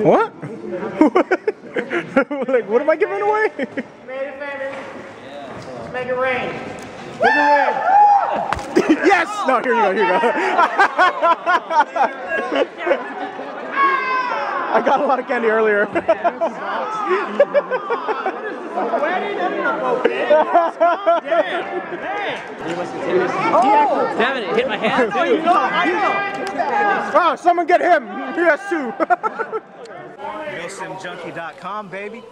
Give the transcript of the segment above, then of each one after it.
What? Like, what am I giving away? Made it famous. Let's make it rain. Make it rain. Yes! No, here you go, here you go. I got a lot of candy earlier. Damn, it, it hit my hand too. I know. Wow, someone get him. He has two. milsimjunkie.com, baby.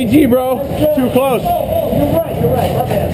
AG, bro. Too close. You're right, my bad.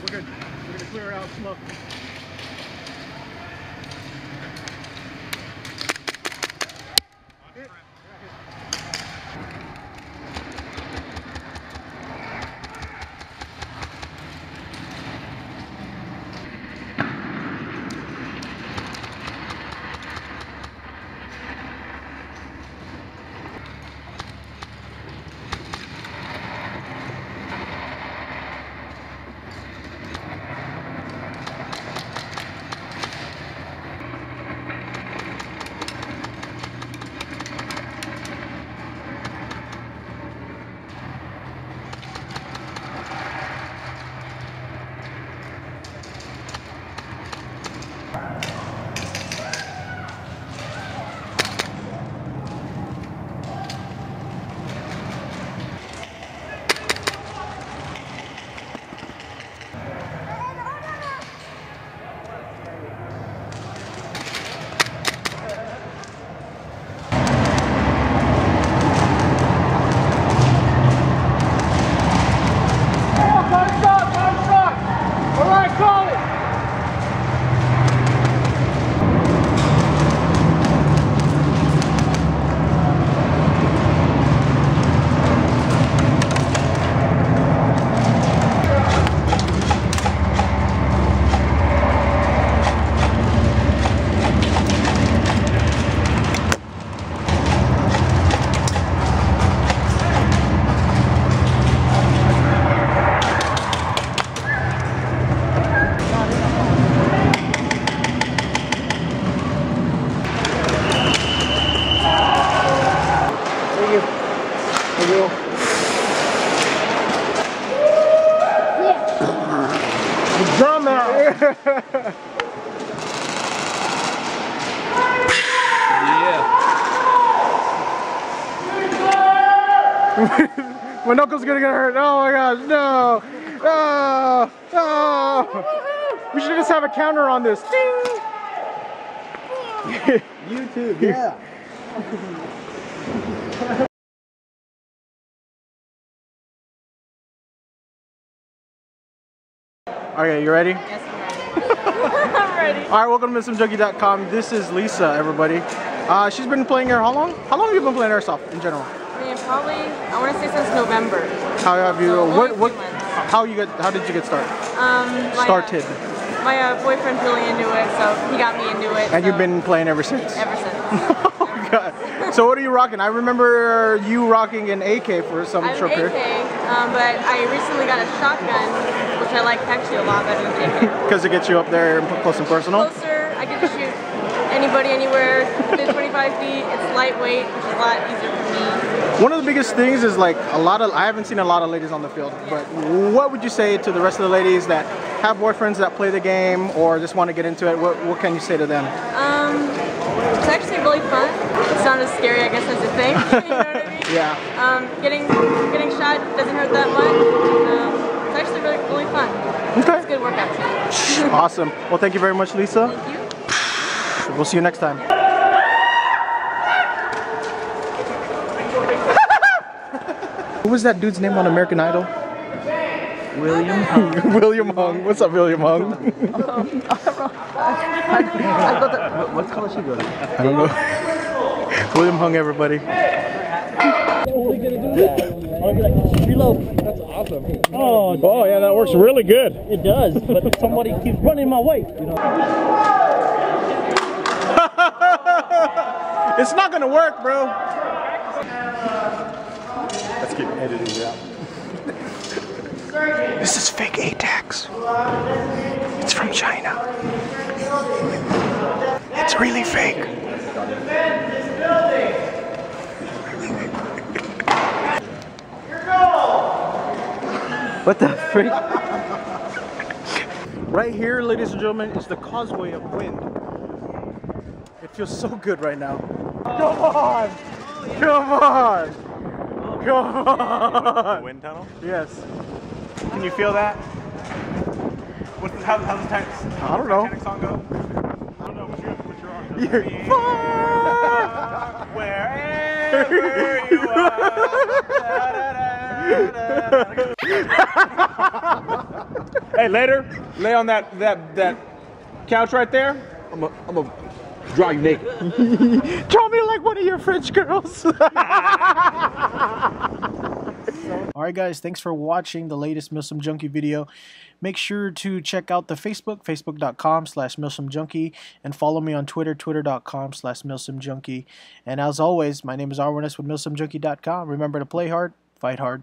we're good. We're gonna clear it out slow. Drum out! Yeah. My knuckles gonna get hurt. Oh my gosh, no! No! No! We should just have a counter on this. Ding! YouTube, yeah. Okay, you ready? Yes, I'm ready. I'm ready. Alright, welcome to milsimjunkie.com. This is Lisa, everybody. She's been playing here how long? How long have you been playing Airsoft in general? I mean, probably, I want to say since November. How have you, So how did you get started? Started. My boyfriend's really into it, so he got me into it. And so you've been playing ever since? Ever since. Oh god. So what are you rocking? I remember you rocking an AK for some short period. But I recently got a shotgun, which I like actually a lot better than AK. Because it gets you up there close and personal? Closer, I get to shoot anybody, anywhere, within 25 feet. It's lightweight, which is a lot easier for me. One of the biggest things is like I haven't seen a lot of ladies on the field, but what would you say to the rest of the ladies that have boyfriends that play the game or just want to get into it? What can you say to them? It's actually really fun. It's not as scary, I guess, as you think. You know what I mean? Yeah. Getting shot doesn't hurt that much. It's actually really fun. Okay. It's a good workout too. Awesome. Well, thank you very much, Lisa. Thank you. We'll see you next time. What was that dude's name on American Idol? William Hung. William Hung. What's up, William Hung? I thought that, what color she go to? I don't know. William Hung, everybody. Totally gonna do that. I'll be like, reload. That's awesome. Oh yeah, that works really good. It does, but somebody keeps running my way. You know. It's not gonna work, bro. Let's keep editing it out. This is fake ATAX. It's from China. It's really fake. What the freak? Right here, ladies and gentlemen, is the causeway of wind. It feels so good right now. Come on! Come on! Come on! The wind tunnel? Yes. Can you feel that? How's the I don't know. Titanic song go? I don't know. What's your arm? Wherever you are. Hey, later, lay on that couch right there. I'm gonna draw you naked. Draw me like one of your French girls. Alright guys, thanks for watching the latest milsimjunkie video. Make sure to check out the Facebook, facebook.com/milsimjunkie, and follow me on Twitter, twitter.com/milsimjunkie. And as always, my name is Arwinis with milsimjunkie.com. Remember to play hard, fight hard.